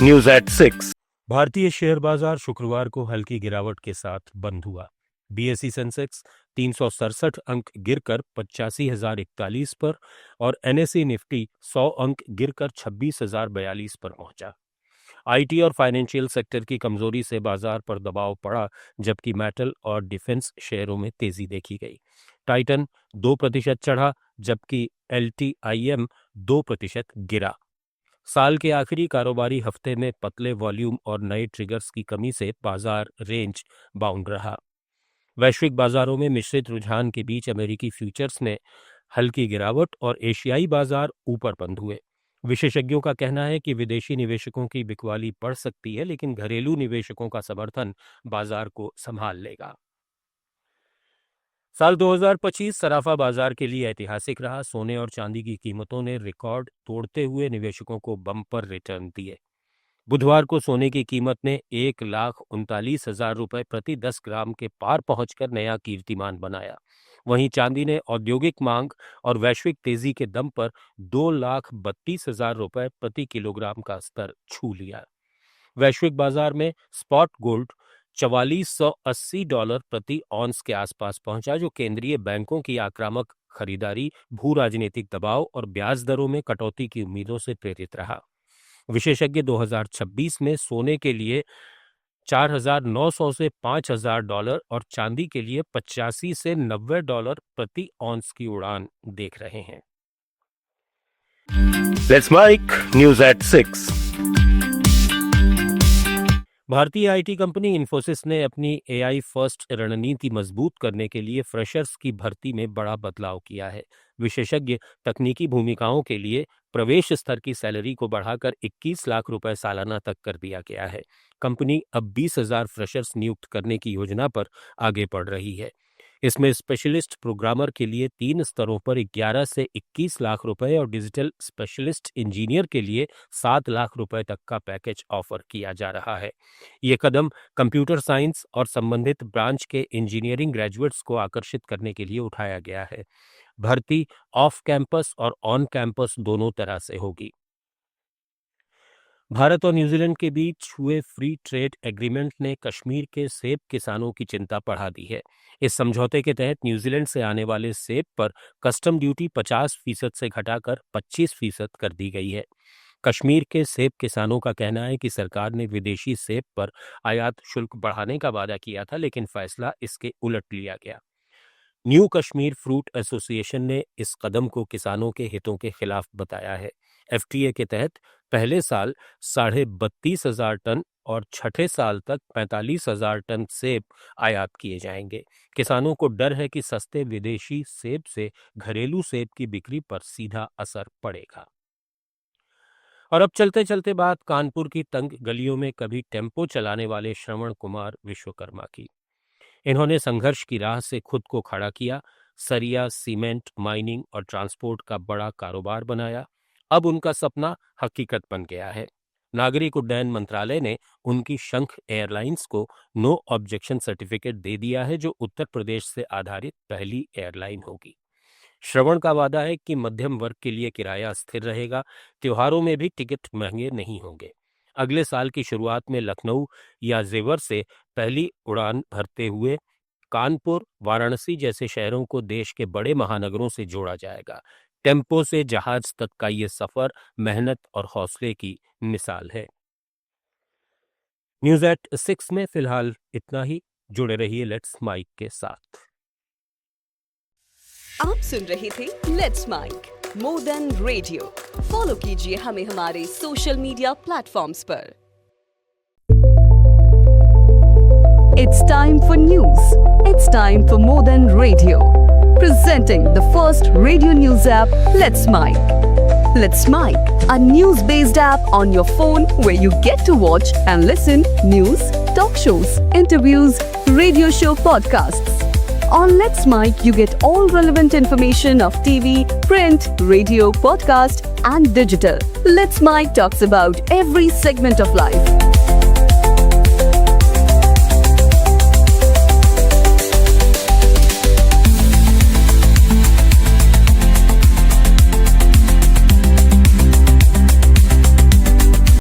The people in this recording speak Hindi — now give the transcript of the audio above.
News at 6। भारतीय शेयर बाजार शुक्रवार को हल्की गिरावट के साथ बंद हुआ। बीएसई सेंसेक्स 367 अंक गिरकर 85,041 पर और एनएसई निफ्टी 100 अंक गिरकर 26,042 पर पहुंचा। आईटी और फाइनेंशियल सेक्टर की कमजोरी से बाजार पर दबाव पड़ा, जबकि मेटल और डिफेंस शेयरों में तेजी देखी गई। टाइटन 2% चढ़ा, जबकि एलटीआईएम 2% गिरा। साल के आखिरी कारोबारी हफ्ते में पतले वॉल्यूम और नए ट्रिगर्स की कमी से बाजार रेंज बाउंड रहा। वैश्विक बाजारों में मिश्रित रुझान के बीच अमेरिकी फ्यूचर्स ने हल्की गिरावट और एशियाई बाजार ऊपर बंद हुए। विशेषज्ञों का कहना है कि विदेशी निवेशकों की बिकवाली बढ़ सकती है, लेकिन घरेलू निवेशकों का समर्थन बाजार को संभाल लेगा। साल 2025 सराफा बाजार के लिए ऐतिहासिक रहा। सोने और चांदी की कीमतों ने रिकॉर्ड तोड़ते हुए निवेशकों को बम्पर रिटर्न दिए। बुधवार को सोने की कीमत ने 1,39,000 रुपये प्रति 10 ग्राम के पार पहुंचकर नया कीर्तिमान बनाया। वहीं चांदी ने औद्योगिक मांग और वैश्विक तेजी के दम पर 2,32,000 रुपये प्रति किलोग्राम का स्तर छू लिया। वैश्विक बाजार में स्पॉट गोल्ड $4480 प्रति ऑन्स के आसपास पहुंचा, जो केंद्रीय बैंकों की आक्रामक खरीदारी, भू राजनीतिक दबाव और ब्याज दरों में कटौती की उम्मीदों से प्रेरित रहा। विशेषज्ञ 2026 में सोने के लिए $4,900 से $5,000 और चांदी के लिए $85 से $90 प्रति ऑन्स की उड़ान देख रहे हैं। Let's mic news at 6। भारतीय आईटी कंपनी इन्फोसिस ने अपनी एआई फर्स्ट रणनीति मजबूत करने के लिए फ्रेशर्स की भर्ती में बड़ा बदलाव किया है। विशेषज्ञ तकनीकी भूमिकाओं के लिए प्रवेश स्तर की सैलरी को बढ़ाकर 21 लाख रुपए सालाना तक कर दिया गया है। कंपनी अब 20,000 फ्रेशर्स नियुक्त करने की योजना पर आगे बढ़ रही है। इसमें स्पेशलिस्ट प्रोग्रामर के लिए 3 स्तरों पर 11 से 21 लाख रुपए और डिजिटल स्पेशलिस्ट इंजीनियर के लिए 7 लाख रुपए तक का पैकेज ऑफर किया जा रहा है। ये कदम कंप्यूटर साइंस और संबंधित ब्रांच के इंजीनियरिंग ग्रेजुएट्स को आकर्षित करने के लिए उठाया गया है। भर्ती ऑफ कैंपस और ऑन कैंपस दोनों तरह से होगी। भारत और न्यूजीलैंड के बीच हुए फ्री ट्रेड एग्रीमेंट ने कश्मीर के सेब किसानों की चिंता बढ़ा दी है। इस समझौते के तहत न्यूजीलैंड से आने वाले सेब पर कस्टम ड्यूटी 50% से घटाकर 25% कर दी गई है। कश्मीर के सेब किसानों का कहना है कि सरकार ने विदेशी सेब पर आयात शुल्क बढ़ाने का वादा किया था, लेकिन फैसला इसके उलट लिया गया। न्यू कश्मीर फ्रूट एसोसिएशन ने इस कदम को किसानों के हितों के खिलाफ बताया है। एफटीए के तहत पहले साल 32,500 टन और छठे साल तक 45,000 टन सेब आयात किए जाएंगे। किसानों को डर है कि सस्ते विदेशी सेब से घरेलू सेब की बिक्री पर सीधा असर पड़ेगा। और अब चलते चलते बात कानपुर की तंग गलियों में कभी टेम्पो चलाने वाले श्रवण कुमार विश्वकर्मा की। इन्होंने संघर्ष की राह से खुद को खड़ा किया, सरिया, सीमेंट, माइनिंग और ट्रांसपोर्ट का बड़ा कारोबार बनाया। अब उनका सपना हकीकत बन गया है। नागरिक उड्डयन मंत्रालय ने उनकी शंख एयरलाइंस को नो ऑब्जेक्शन सर्टिफिकेट दे दिया है, जो उत्तर प्रदेश से आधारित पहली एयरलाइन होगी। श्रवण का वादा है कि मध्यम वर्ग के लिए किराया स्थिर रहेगा। त्योहारों में भी टिकट महंगे नहीं होंगे। अगले साल की शुरुआत में लखनऊ या जेवर से पहली उड़ान भरते हुए कानपुर, वाराणसी जैसे शहरों को देश के बड़े महानगरों से जोड़ा जाएगा। टेम्पो से जहाज तक का ये सफर मेहनत और हौसले की मिसाल है। न्यूज एट 6 में फिलहाल इतना ही। जुड़े रहिए लेट्स माइक के साथ। आप सुन रहे थे let's mic more than radio. Follow कीजिए हमें हमारे सोशल मीडिया प्लेटफॉर्म्स पर। It's time for news. It's time for more than radio. Presenting the first radio news app, Let's Mic. Let's Mic, a news-based app on your phone where you get to watch and listen news, talk shows, interviews, radio show podcasts. On Let's Mic, you get all relevant information of TV, print, radio, podcast, and digital. Let's Mic talks about every segment of life.